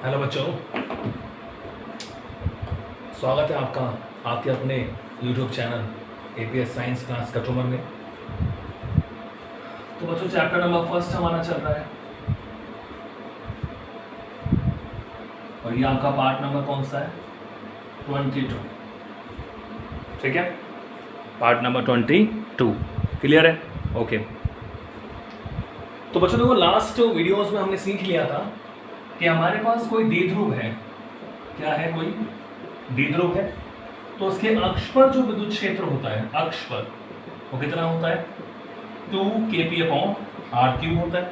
Hello बच्चों, स्वागत है आपका आपके अपने YouTube channel APS science class customer में। तो बच्चों चैप्टर नंबर फर्स्ट हमारा चल रहा है और ये आपका पार्ट नंबर कौन सा है? 22। ठीक है, पार्ट नंबर 22 क्लियर है? ओके। तो बच्चों देखो, लास्ट वीडियोस में हमने सीख लिया था कि हमारे पास कोई द्विध्रुव है। क्या है? कोई द्विध्रुव है, तो उसके अक्ष पर जो विद्युत क्षेत्र होता है, अक्ष पर वो कितना होता है? 2kp/r³ होता है।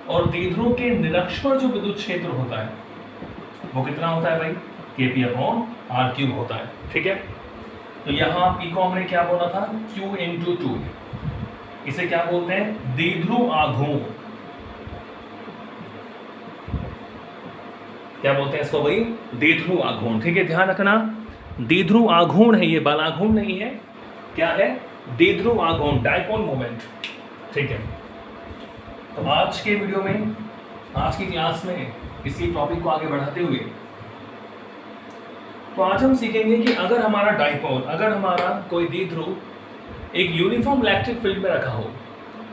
और द्विध्रुव के निरक्ष पर जो विद्युत क्षेत्र होता है वो कितना होता है भाई? kp/r³ होता है। ठीक है, तो यहाँ p को हमने क्या बोला था? q/2। इसे क्या बोलते हैं? द्विध्रुव आघूर्ण। क्या बोलते हैं इसको भाई? द्विध्रुव आघूर्ण। ठीक है, ध्यान रखना, द्विध्रुव आघूर्ण है ये, बल आघूर्ण नहीं है। क्या है? द्विध्रुव आघूर्ण, डायपोल मोमेंट। ठीक है, तो आज के वीडियो में, आज की क्लास में इसी टॉपिक को आगे बढ़ाते हुए तो आज हम सीखेंगे कि अगर हमारा डायपोल, अगर हमारा कोई द्विध्रुव एक यूनिफॉर्म इलेक्ट्रिक फील्ड में रखा हो,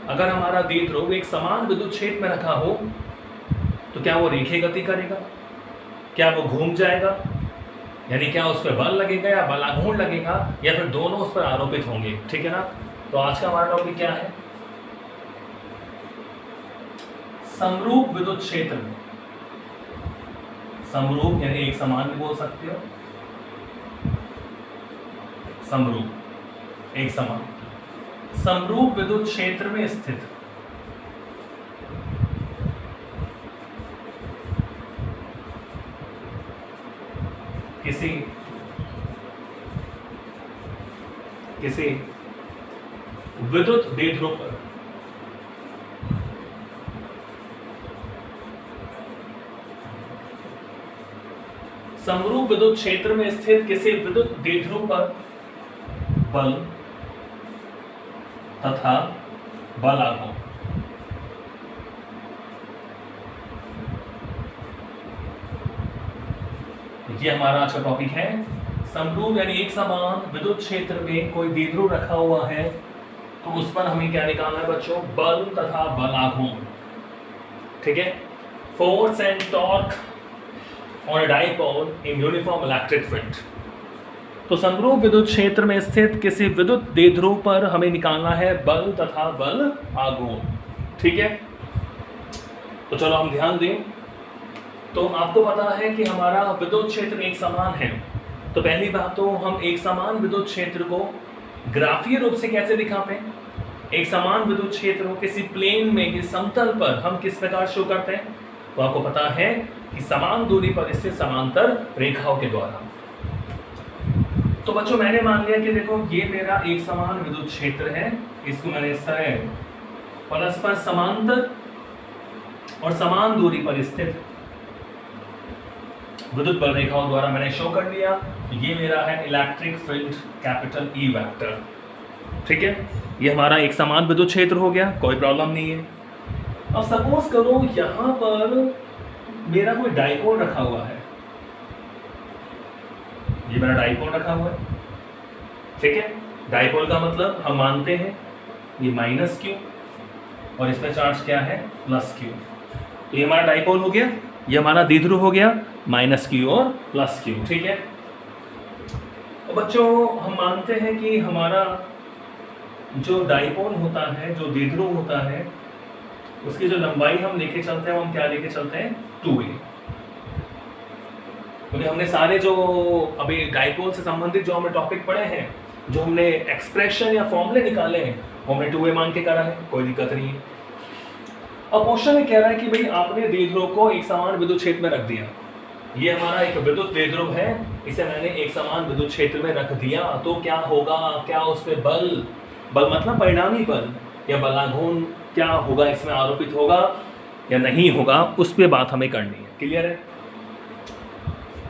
अगर हमारा द्विध्रुव एक समान विद्युत क्षेत्र में रखा हो, तो क्या वो रेखीय गति करेगा? क्या वो घूम जाएगा? यानी क्या उस पर बल लगेगा या बल आघूर्ण लगेगा, या फिर दोनों उस पर आरोपित होंगे? ठीक है ना? तो आज का हमारा टॉपिक क्या है? समरूप विद्युत क्षेत्र में, समरूप यानी एक समान भी बोल सकते हो, समरूप, एक समान, समरूप विद्युत क्षेत्र में स्थित किसी विद्युत द्विध्रुव पर समरूप विद्युत क्षेत्र में स्थित किसी विद्युत द्विध्रुव पर बल तथा बल आघूर्ण, ये हमारा आज का टॉपिक है। समरूप यानी एक समान विद्युत क्षेत्र में कोई द्विध्रुव रखा हुआ है, तो उस पर हमें क्या निकालना है बच्चों? बल तथा बल आघूर्ण। ठीक है, force and torque on a dipole in uniform electric field. तो समरूप विद्युत क्षेत्र में स्थित किसी विद्युत द्विध्रुव पर हमें निकालना है बल तथा बल आघूर्ण। ठीक है, तो चलो हम ध्यान दें। तो आपको पता है कि हमारा विद्युत क्षेत्र एक समान है, तो पहली बात तो हम एक समान विद्युत क्षेत्र को ग्राफीय रूप से कैसे दिखाते हैं? एक समान विद्युत क्षेत्र को किसी प्लेन में, किसी समतल पर हम किस प्रकार शो करते हैं? तो आपको पता है कि समान दूरी पर स्थित समांतर रेखाओं के द्वारा। तो बच्चों मैंने मान लिया कि देखो ये मेरा एक समान विद्युत क्षेत्र है, इसको मैंने इस तरह परस्पर समांतर और समान दूरी पर स्थित विद्युत बल रेखाओं द्वारा मैंने शो कर लिया। ये मेरा है electric field, capital E vector. ठीक है, ये हमारा एक समान विद्युत क्षेत्र हो गया, कोई प्रॉब्लम नहीं है। अब सपोज करो यहां पर मेरा कोई डाइपोल रखा हुआ है, ये मेरा डाइपोल रखा हुआ है। ठीक है, डाइपोल का मतलब हम मानते हैं ये -q और इसमें चार्ज क्या है? +q। तो ये हमारा डाइपोल हो गया, ये हमारा द्विध्रुव हो गया, -q और +q। ठीक है, तो बच्चों हम मानते हैं कि हमारा जो डाइपोल होता है, जो द्विध्रुव होता है, उसकी जो लंबाई हम लेके चलते हैं वो हम क्या लेके चलते हैं? 2a। क्योंकि हमने सारे जो अभी डाइपोल से संबंधित जो हमने टॉपिक पढ़े हैं, जो हमने एक्सप्रेशन या फॉर्मूले निकाले हैं, वो हमने 2a मान के करा है, कोई दिक्कत नहीं है। अब क्वेश्चन में कह रहा है कि भाई आपने द्विध्रुव को एक समान विद्युत क्षेत्र में रख दिया, ये हमारा एक विद्युत द्विध्रुव है, इसे मैंने एक समान विद्युत क्षेत्र में रख दिया, तो क्या होगा? क्या उस पर बल मतलब परिणामी बल या बल आघूर्ण क्या होगा, इसमें आरोपित होगा या नहीं होगा, उस पर बात हमें करनी है। क्लियर है?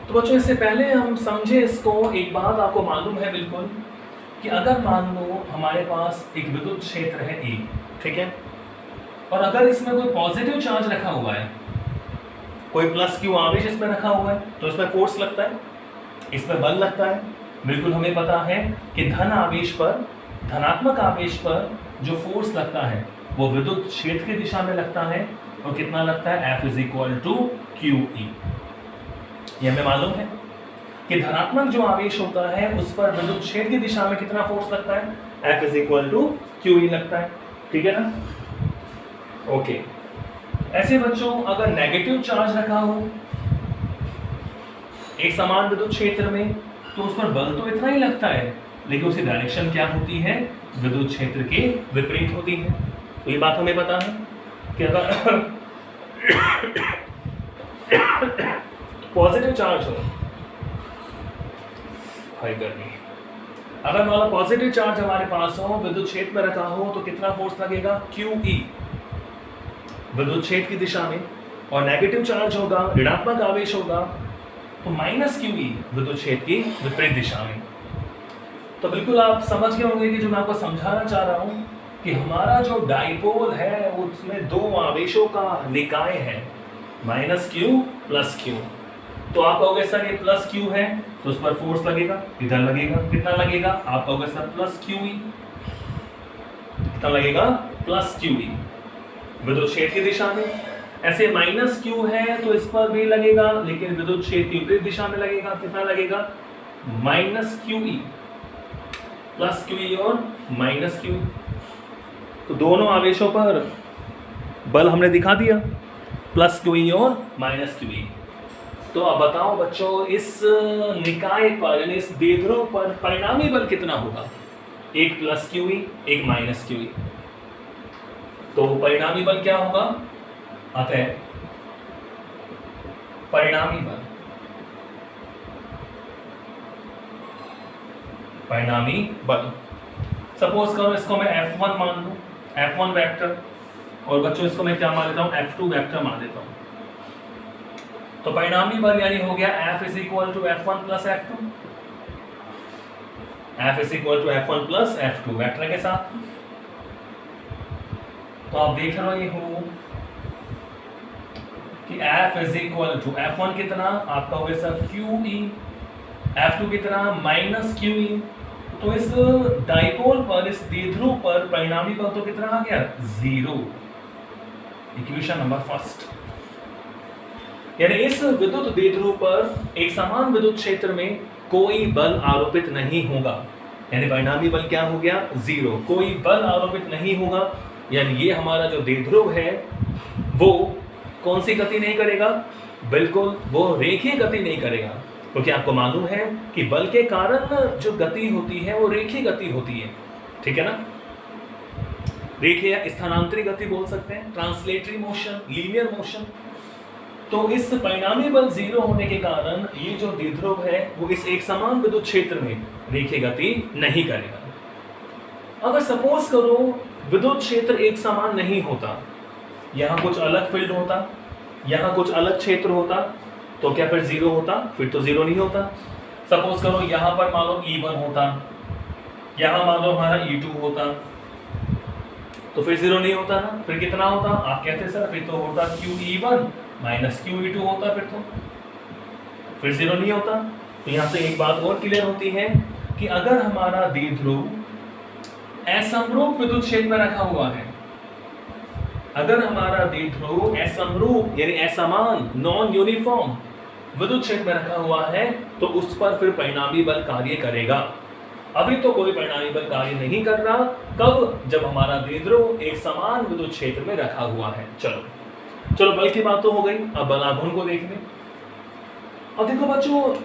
तो बच्चों इससे पहले हम समझे इसको, एक बात आपको मालूम है बिल्कुल कि अगर मान लो हमारे पास एक विद्युत क्षेत्र है E, ठीक है, और अगर इसमें कोई पॉजिटिव चार्ज रखा हुआ है, कोई प्लस क्यू आवेश इसमें रखा हुआ है तो इसमें फोर्स लगता है, इसमें बल लगता है। बिल्कुल हमें पता है कि धन आवेश पर, धनात्मक आवेश पर जो फोर्स लगता है वो विद्युत क्षेत्र की दिशा में लगता है, और कितना लगता है, F = QE। ये हमें मालूम है कि धनात्मक जो आवेश होता है उस पर विद्युत क्षेत्र की दिशा में कितना फोर्स लगता है, F = QE लगता है। ठीक है ना? ओके। ऐसे बच्चों अगर नेगेटिव चार्ज रखा हो एक समान विद्युत क्षेत्र में तो उस पर बल तो इतना ही लगता है, लेकिन उसकी डायरेक्शन क्या होती है, विद्युत क्षेत्र के विपरीत होती है। तो ये बात हमें पता है कि अगर पॉजिटिव चार्ज हो, हाई गर्मी, अगर मान लो पॉजिटिव चार्ज हमारे पास हो, विद्युत क्षेत्र में रखा हो तो कितना फोर्स लगेगा, QE विद्युत क्षेत्र की दिशा में, और नेगेटिव चार्ज होगा, ऋणात्मक आवेश होगा तो -QE विद्युत क्षेत्र की विपरीत दिशा में। तो बिल्कुल आप समझ गए होंगे कि जो मैं आपको समझाना चाह रहा हूं कि हमारा जो डाइपोल है उसमें दो आवेशों का निकाय है, -Q + Q। तो आप कहोगे सर ये +Q है तो उस पर फोर्स लगेगा, इधर लगेगा, कितना लगेगा, आप कहोगे सर +QE, कितना लगेगा, +QE विद्युत क्षेत्र की दिशा में। ऐसे -Q है तो इस पर भी लगेगा, लेकिन विद्युत क्षेत्र की विपरीत दिशा में लगेगा, कितना लगेगा, -QE, +QE और -QE। तो दोनों आवेशों पर बल हमने दिखा दिया, +QE और -QE। तो अब बताओ बच्चों इस निकाय पर यानी इस द्विध्रुव पर परिणामी बल कितना होगा, एक +QE एक -QE। तो परिणामी बल क्या होगा, अतः परिणामी बल सपोज करो इसको मैं F1 मान लूं, F1 वेक्टर, और बच्चों इसको मैं क्या मान लेता हूं, F2 वेक्टर मान लेता हूं। तो परिणामी बल यानी हो गया F = F1 + F2, F = F1 + F2 vector के साथ। तो आप देख रहे हो कि F = F1 कितना, आपका हो गया सर QE, F2 कितना, -QE। तो इस डाइपोल पर, इस द्विध्रुव पर परिणामी बल तो कितना आ गया, 0। Equation number 1। यानी इस विद्युत द्विध्रुव पर एक समान विद्युत क्षेत्र में कोई बल आरोपित नहीं होगा, यानी परिणामी बल क्या हो गया, 0, कोई बल आरोपित नहीं होगा। यानी ये हमारा जो द्विध्रुव है वो कौन सी गति नहीं करेगा, बिल्कुल वो रेखीय गति नहीं करेगा, क्योंकि आपको मालूम है कि बल के कारण जो गति होती है वो रेखीय गति होती है। ठीक है ना? रेखीय या स्थानांतरी गति बोल सकते हैं, ट्रांसलेटरी मोशन, लीनियर मोशन। तो इस परिणामी बल 0 होने के कारण ये जो द्विध्रुव है वो इस एक समान विद्युत क्षेत्र में रेखीय गति नहीं करेगा। अगर सपोज करो विद्युत क्षेत्र एक समान नहीं होता, यहाँ कुछ अलग फील्ड होता, यहाँ कुछ अलग क्षेत्र होता, तो क्या फिर 0 होता, फिर तो 0 नहीं होता। सपोज करो यहाँ पर मान लो E1 होता, यहाँ मान लो हमारा E2 होता, तो फिर 0 नहीं होता ना, फिर कितना होता, आप कहते सर फिर तो होता QE1 - QE2 होता, फिर 0 नहीं होता। तो यहाँ से एक बात और क्लियर होती है कि अगर हमारा द्विध्रुव असमरूप विद्युत क्षेत्र में रखा हुआ है, अगर हमारा द्विध्रुव असमरूप यानी असमान, नॉन यूनिफॉर्म विद्युत क्षेत्र में रखा हुआ है तो उस पर फिर परिणामी बल कार्य करेगा। अभी तो कोई परिणामी बल कार्य नहीं कर रहा, कब, जब हमारा द्विध्रुव एक समान विद्युत क्षेत्र में रखा हुआ है। चलो बल की बात तो हो गई, अब बल आघूर्ण को देख लें। अब देखो बच्चों,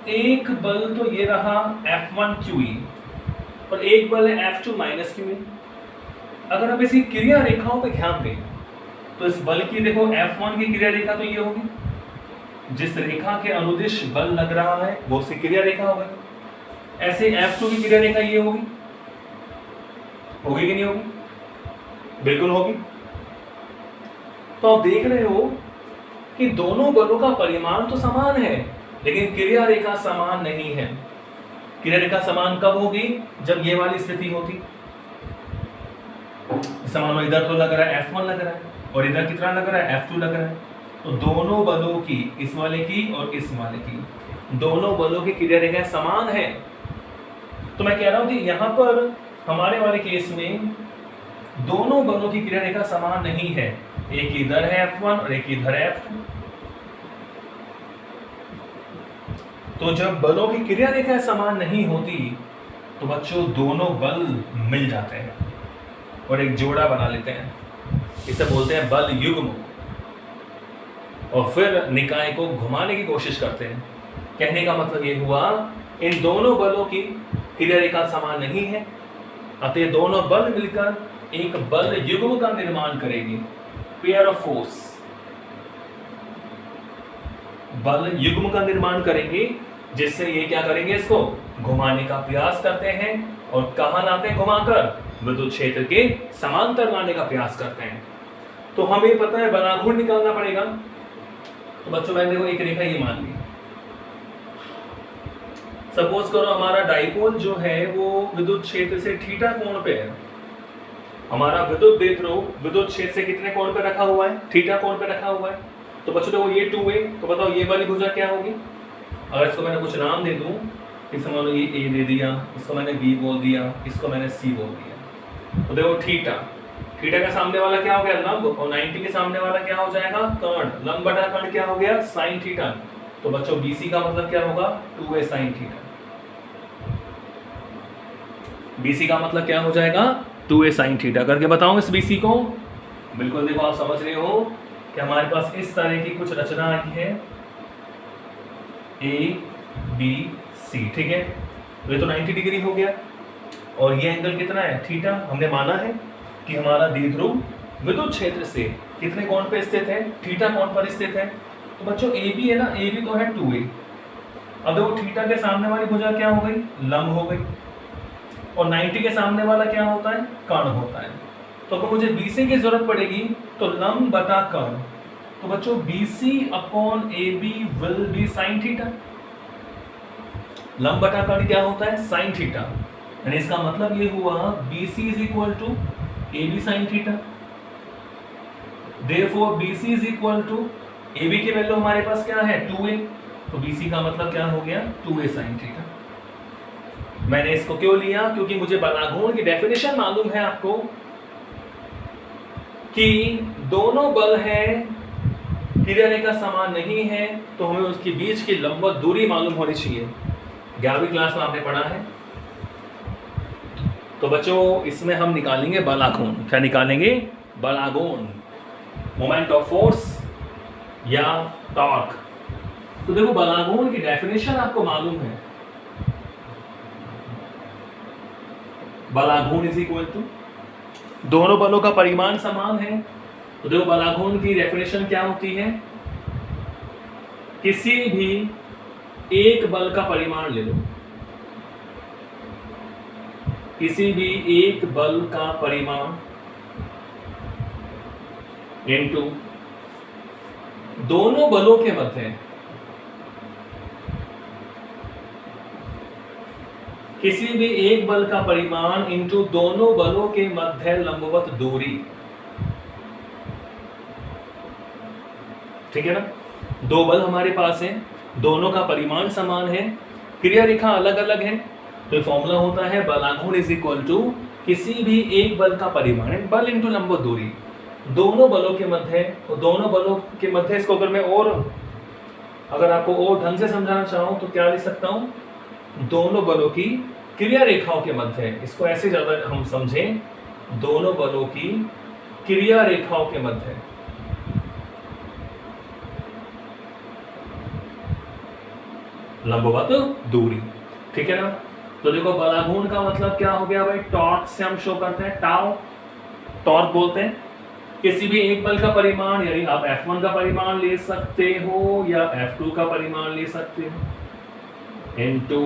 एक बल तो ये रहा F1 QE और एक बल है F2 -QE। अगर आप इसी क्रिया रेखाओं पे ध्यान दें तो इस बल की देखो F1 की क्रिया रेखा तो ये होगी, जिस रेखा के अनुदिश बल लग रहा है वो उसकी क्रिया रेखा होगी। ऐसे F2 की क्रिया रेखा ये होगी कि नहीं होगी, बिल्कुल होगी। तो आप देख रहे हो कि दोनों बलों का परिमाण तो समान है, लेकिन क्रिया रेखा समान नहीं है। क्रिया रेखा समान कब होगी, जब ये वाली स्थिति होती, समान इधर तो लग रहा है F1 लग रहा है, और इधर कितना लग रहा है, F2 लग रहा है। तो दोनों बलों की, इस वाले की और इस वाले की, दोनों बलों की क्रिया रेखाएं समान है। तो मैं कह रहा हूं कि यहां पर हमारे वाले केस में दोनों बलों की क्रिया रेखा समान नहीं है, एक इधर है F1 और एक इधर है F2। तो जब बलों की क्रिया रेखा समान नहीं होती तो बच्चों दोनों बल मिल जाते हैं और एक जोड़ा बना लेते हैं, इसे बोलते हैं बल युग्म, और फिर निकाय को घुमाने की कोशिश करते हैं। कहने का मतलब ये हुआ, इन दोनों बलों की क्रिया रेखा समान नहीं है, अतः दोनों बल मिलकर एक बल युग्म का निर्माण करेंगे, पेयर ऑफ फोर्स, बल युग्म का निर्माण करेंगे, जिससे ये क्या करेंगे, इसको घुमाने का प्रयास करते हैं और कहां लाते हैं, घुमाकर विद्युत क्षेत्र के समांतर लाने का प्रयास करते हैं। तो हमें पता है बलाघूर्ण निकालना पड़ेगा। तो बच्चों मैंने देखो एक रेखा ये मान ली, सपोज करो हमारा डाइपोल जो है वो विद्युत क्षेत्र से थीटा कोण पे है, हमारा विद्युत द्विध्रुव विद्युत क्षेत्र से कितने कोण पे रखा हुआ है, थीटा कोण पे रखा हुआ है। तो बच्चों देखो ये 2a, तो बताओ ये वाली भुजा क्या होगी, अगर इसको मैंने कुछ नाम दे दूं, इसको मान लो ये a दे दिया, इसको मैंने b बोल दिया, इसको मैंने c बोल दिया। तो देखो थीटा, थीटा का सामने वाला क्या हो गया, लंब, और 90 के सामने वाला क्या हो जाएगा, कर्ण, लंब बटा कर्ण क्या हो गया, साइन थीटा। तो बच्चों BC का मतलब क्या होगा, 2a साइन थीटा। BC का मतलब क्या हो जाएगा, 2a साइन थीटा। करके बताऊं इस BC को, बिल्कुल देखो आप समझ रहे हो कि हमारे पास इस तरह की कुछ रचना आई है, A B C, ठीक है। तो ये तो 90 डिग्री हो गया, और ये एंगल कितना है, थीटा। हमने माना है कि हमारा द्विध्रुव विद्युत क्षेत्र से कितने कोण पे स्थित है, थीटा कोण पर स्थित है। तो बच्चों AB है ना, AB तो है 2a। अब देखो थीटा के सामने वाली भुजा क्या हो गई, लंब हो गई, और 90 के सामने वाला क्या होता है, कर्ण होता है। तो अगर मुझे BC की जरूरत पड़ेगी तो लंब बटा कर्ण, तो बच्चों BC upon AB will be sine theta. लंब बटा कर्ण क्या होता है, साइन थीटा, यानी इसका मतलब ये हुआ BC is equal to AB sine theta. Therefore BC is equal to AB की वैल्यू हमारे पास क्या है, 2a, तो BC का मतलब क्या हो गया, 2a साइन थीटा। मैंने इसको क्यों लिया, क्योंकि मुझे बलाघूर्ण की डेफिनेशन मालूम है आपको कि दोनों बल हैं, क्रिया रेखा समान नहीं है, तो हमें उसके बीच की लंबवत दूरी मालूम होनी चाहिए। 11वीं क्लास में आपने पढ़ा है। तो बच्चों इसमें हम निकालेंगे बलाघूर्ण। क्या निकालेंगे, बलाघूर्ण, मोमेंट ऑफ फोर्स या टॉर्क। तो देखो बलाघूर्ण की डेफिनेशन आपको मालूम है, बलाघूर्ण इज इक्वल टू, दोनों बलों का परिमाण समान है। तो देखो बलाघूर्ण की डेफिनेशन क्या होती है, किसी भी एक बल का परिमाण ले लो, किसी भी एक बल का परिमाण इनटू दोनों बलों के मध्य, किसी भी एक बल का परिमाण इनटू दोनों बलों के मध्य लंबवत दूरी, ठीक है ना। दो बल हमारे पास हैं, दोनों का परिमाण समान है, क्रिया रेखा अलग अलग है, तो फॉर्मूला होता है बलाघूर्ण इज इक्वल टू किसी भी एक बल का परिमाण, बल इनटू लंबवत दूरी, दोनों बलों के मध्य। और दोनों बलों के मध्य, इसको अगर मैं और अगर आपको और ढंग से समझाना चाहूं तो क्या लिख सकता हूं, दोनों बलों की क्रिया रेखाओं के मध्य। इसको ऐसे ज्यादा हम समझें, दोनों बलों की क्रिया रेखाओं के मध्य लंबवत दूरी, ठीक है ना। तो देखो बलाघूर्ण का मतलब क्या हो गया भाई, टॉर्क से हम शो करते हैं, टाउ टॉर्क बोलते हैं। किसी भी एक बल का परिमाण, यानी आप F1 का परिमाण ले सकते हो या F2 का परिमाण ले सकते हो, इनटू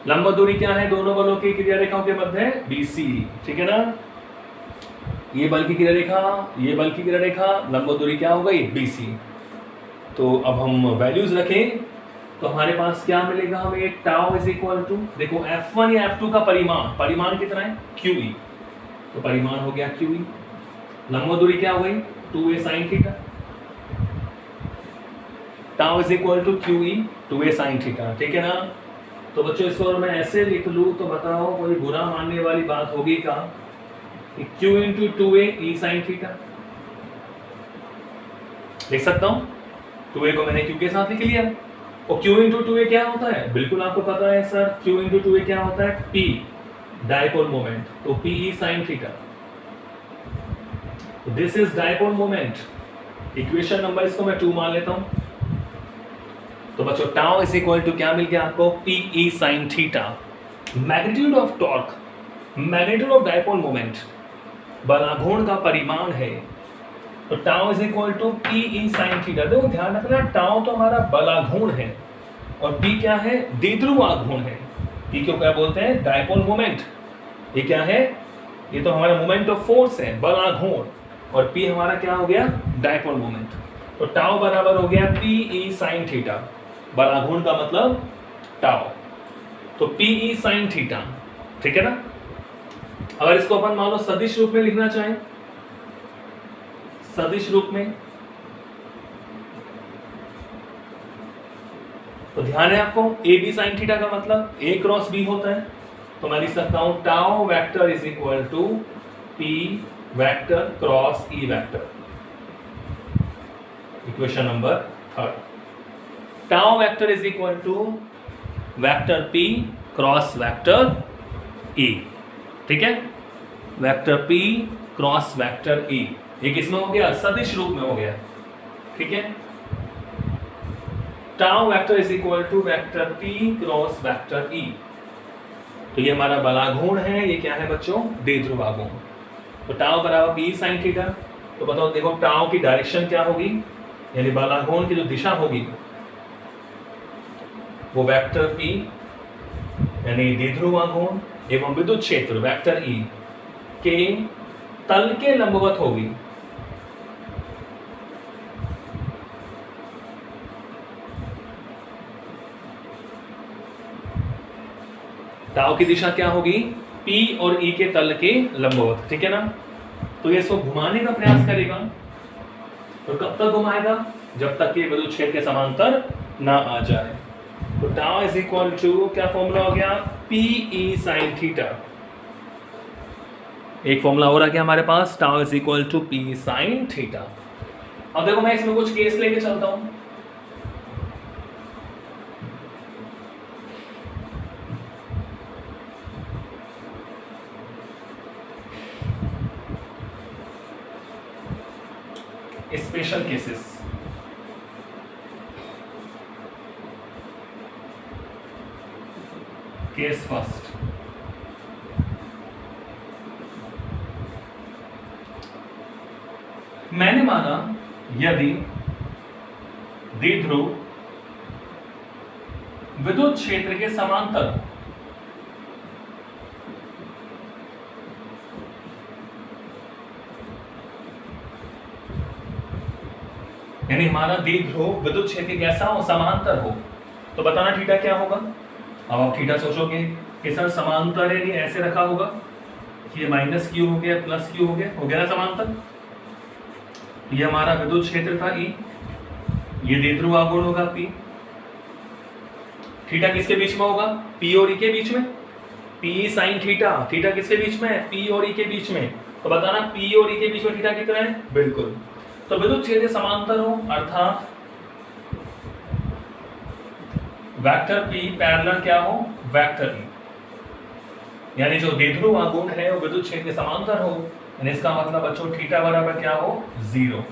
लंबवत दूरी क्या है, दोनों बलों की क्रिया रेखाओं के मध्य BC, ठीक है ना। ये बल की क्रिया रेखा, ये बल की क्रिया रेखा, लंबवत दूरी क्या हो गई, BC। तो अब हम वैल्यूज रखें तो हमारे पास क्या मिलेगा हमें, टाउ इज इक्वल टू, देखो F1 या F2 का परिमाण, परिमाण कितना है, QE, तो परिमाण हो गया QE लंबवत दूरी क्या हो गई 2a sin theta, tau is equal to Q E 2a sin theta, ठीक है ना। तो बच्चों इसको अगर मैं ऐसे लिख लूं तो बताओ कोई बुरा मानने वाली बात होगी क्या कि q into 2a e sin theta लिख सकता हूं। 2a को मैंने q के साथ लिख लिया और q इंटू 2a क्या होता है, बिल्कुल आपको पता है सर, q इंटू 2a क्या होता है p डायपोल मोमेंट, तो p e sin theta, this is dipole moment. Equation number इसको मैं 2 मान लेता हूं। तो बच्चों टाउ इज इक्वल टू क्या मिल गया आपको P E sine theta, magnitude of torque, magnitude of dipole moment, बलाघूर्ण का परिमाण है। तो tau is equal to P E sine theta. देखो ध्यान रखना टाउ तो हमारा बलाघूर्ण है और पी क्या है द्विध्रुव आघूर्ण है। पी को क्या बोलते हैं डायपोल मोमेंट, ये क्या है ये तो हमारा मोमेंट ऑफ फोर्स है बलाघूर्ण, और पी हमारा क्या हो गया डायपोल मोमेंट। तो टाउ बराबर हो गया पी ई साइन थीटा, बलाघूर्ण का मतलब टाउ, तो पी ई साइन थीटा, ठीक है ना। अगर इसको अपन मान लो सदिश रूप में लिखना चाहें, सदिश रूप में, तो ध्यान है आपको ए बी साइन थीटा का मतलब ए क्रॉस बी होता है, तो मैं लिख सकता हूं tau vector is equal to P vector cross E vector, equation number 3। Tau vector is equal to vector P cross vector E, ठीक है, vector P cross vector E, ये किसमें हो गया सदिश रूप में हो गया, ठीक है। Tau vector is equal to vector P cross vector E, तो ये हमारा बलाघूर्ण है, ये क्या है बच्चों द्विध्रुव आघूर्ण। तो टाउ बराबर पी साइन थीटा, तो बताओ देखो टाउ की डायरेक्शन क्या होगी, यानी बलाघूर्ण की जो दिशा होगी वो वेक्टर पी यानी द्विध्रुव आघूर्ण एवं विद्युत क्षेत्र वेक्टर ई के तल के लंबवत होगी। टाउ की दिशा क्या होगी P और E के तल के लंबवत, ठीक है ना। तो ये इसको घुमाने का प्रयास करेगा, तो कब तक घुमाएगा जब तक ये विद्युत क्षेत्र के समांतर ना आ जाए। तो टाउ इज इक्वल टू क्या फॉर्मूला हो गया पी ई साइन थीटा, एक फॉर्मूला और आ गया हमारे पास tau is equal to P sine theta. अब देखो मैं इसमें कुछ केस लेके चलता हूं, स्पेशल केसेस। केस फर्स्ट, मैंने माना यदि द्विध्रुव विद्युत क्षेत्र के समांतर यानी हमारा द्विध्रुव विद्युत क्षेत्र कैसा हो समांतर हो, तो बताना थीटा क्या होगा। अब आप थीटा सोचोगे कि सर समांतर है ये ऐसे रखा होगा कि ये माइनस क्यू हो गया प्लस क्यू हो गया ना समांतर। ये हमारा विद्युत क्षेत्र था ई, ये द्विध्रुव आघूर्ण होगा पी, थीटा किसके बीच में होगा पी और ई के बीच में, पी साइन थीटा, थीटा किसके बीच में है पी और ई के बीच में, तो बताना पी और ई के बीच में थीटा कितना है बिल्कुल। तो विद्युत क्षेत्र समांतर हो अर्थात वेक्टर पी पैरेलल क्या हो वेक्टर ई, यानी जो द्विध्रुव आघूर्ण है वो विद्युत क्षेत्र के समांतर हो, यानी इसका मतलब बच्चों थीटा बराबर क्या हो 0।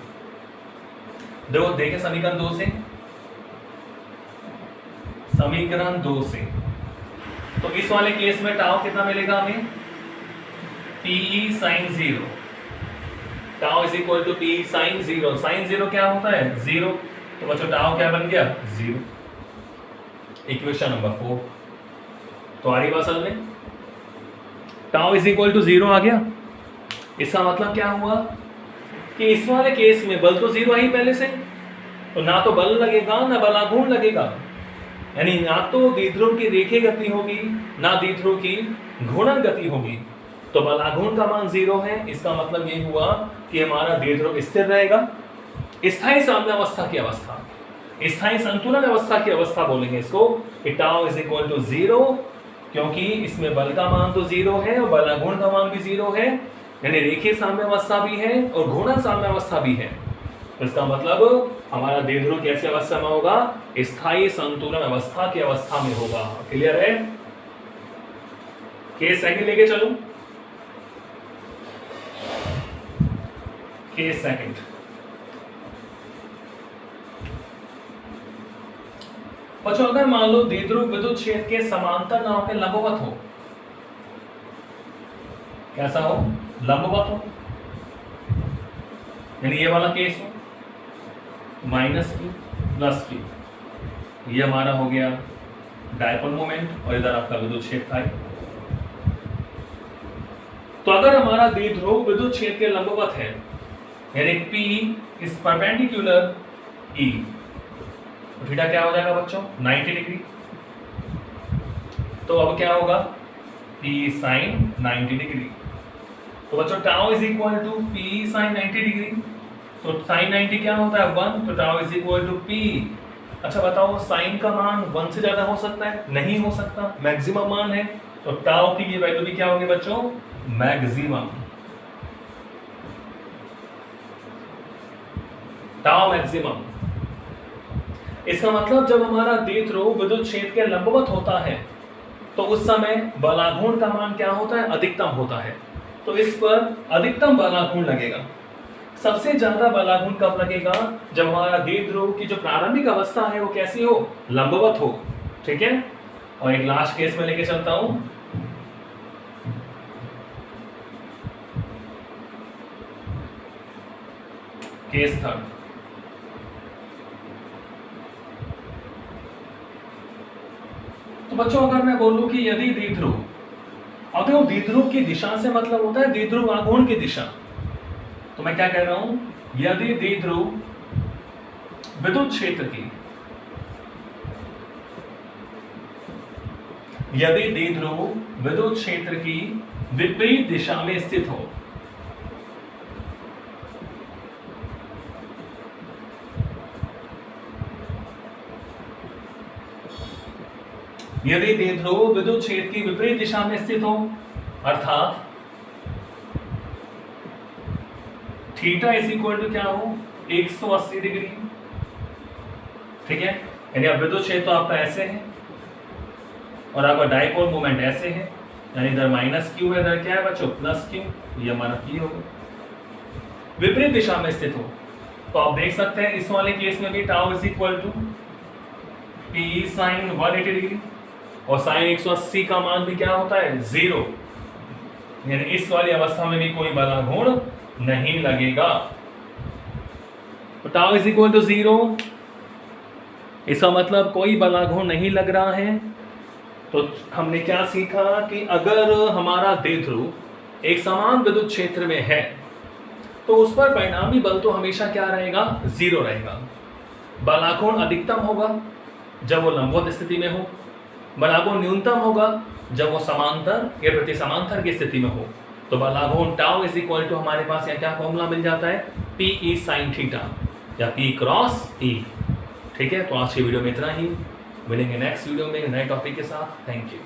देखो देखें समीकरण 2 से, समीकरण 2 से तो इस वाले केस में टाउ कितना मिलेगा हमें P sine 0, tau is equal to P sine 0, sine 0 क्या होता है 0, तो बच्चों टाउ क्या बन गया 0, इक्वेशन नंबर 4। तो आ रही बात समझ में, टाउ इज इक्वल टू 0 आ गया, इसका मतलब क्या हुआ कि इस वाले केस में बल तो 0 है ही पहले से, तो ना तो बल लगेगा ना बलाघूर्ण लगेगा, यानी ना तो द्विध्रुव की रेखीय गति होगी ना द्विध्रुव की घूर्णन गति होगी, तो बल आघूर्ण का मान 0 है, इसका मतलब ये हुआ कि हमारा द्विध्रुव स्थिर रहेगा। स्थायी साम्यावस्था की अवस्था, स्थायी संतुलन अवस्था की अवस्था बोलेंगे इसको, टाउ इज इक्वल टू 0, क्योंकि इसमें बल का मान तो 0 है और बल आघूर्ण का मान भी 0 है, यानी रेखीय साम्यावस्था भी है और घूर्णन साम्यावस्था भी है। तो इसका मतलब हमारा द्विध्रुव कैसी अवस्था में होगा? स्थायी संतुलन अवस्था की अवस्था में होगा। क्लियर है? केस सेकंड लेके चलो। केस सेकंड, बच्चों अगर मान लो द्विध्रुव विद्युत क्षेत्र के समांतर ना होकर लंबवत हो, कैसा हो? लंबवत हो, यानी ये वाला केस हो, माइनस क्यू प्लस क्यू, ये हमारा हो गया डायपोल मोमेंट और इधर आपका विद्युत क्षेत्र है। तो अगर हमारा द्विध्रुव विद्युत क्षेत्र के लंबवत है, यानी P इज परपेंडिकुलर E, तो थीटा क्या हो जाएगा बच्चों? 90 डिग्री। तो अब क्या होगा? P sine 90 degree. तो बच्चों tau is equal to P sine 90 degree. तो साइन 90 क्या होता है? 1, तो tau is equal to P। अच्छा बताओ, साइन का मान 1 से ज्यादा हो सकता है? नहीं हो सकता, मैक्सिमम मान है। तो टाउ की ये वैल्यू भी क्या होगी बच्चों? मैक्सिमम। Tau maximum. इसका मतलब जब हमारा द्विध्रुव विद्युत क्षेत्र के लंबवत होता है तो उस समय बलाघूर्ण का मान क्या होता है? अधिकतम होता है। तो इस पर अधिकतम बलाघूर्ण लगेगा। सबसे ज्यादा बलाघूर्ण कब लगेगा? जब हमारा द्विध्रुव की जो प्रारंभिक अवस्था है वो कैसी हो? लंबवत हो। ठीक है? और एक लास्ट केस में लेके चलता हूं। Case third. तो बच्चों अगर मैं बोलूं कि यदि द्विध्रुव, अगर द्विध्रुव की दिशा से मतलब होता है द्विध्रुव आघूर्ण की दिशा, तो मैं क्या कह रहा हूं? यदि द्विध्रुव विद्युत क्षेत्र की, यदि द्विध्रुव विद्युत क्षेत्र की विपरीत दिशा में स्थित हो, यदि द्विध्रुव विद्युत क्षेत्र की विपरीत दिशा में स्थित हो, अर्थात थीटा इज इक्वल टू क्या हो? 180 डिग्री। ठीक है? यानी अब विद्युत क्षेत्र तो आपका ऐसे है और आपका डायपोल मोमेंट ऐसे है, यानी इधर माइनस क्यू है, इधर क्या है बच्चों? Plus Q. ये हमारा पी होगा। विपरीत दिशा में स्थित हो तो आप देख सकते हैं इस वाले केस में भी tau is equal to P sine 180 degree और साइन 180 का मान भी क्या होता है? 0। यानी इस वाली अवस्था में भी कोई बलाघूर्ण नहीं लगेगा। तो टाउ इज इक्वल टू 0, इसका मतलब कोई बलाघूर्ण नहीं लग रहा है। तो हमने क्या सीखा कि अगर हमारा द्विध्रुव एक समान विद्युत क्षेत्र में है तो उस पर परिणामी बल तो हमेशा क्या रहेगा? 0 रहेगा। बलाघूर्ण अधिकतम होगा जब वो लंबवत स्थिति में हो, बलाघूर्ण न्यूनतम होगा जब वो समांतर या प्रति समांतर की स्थिति में हो। तो बलाघूर्ण टाउ इज इक्वल टू हमारे पास यहाँ क्या फॉर्मूला मिल जाता है? पी ई साइन थीटा या पी क्रॉस ई। ठीक है? तो आज की वीडियो में इतना ही, मिलेंगे नेक्स्ट वीडियो में नए टॉपिक के साथ। Thank you.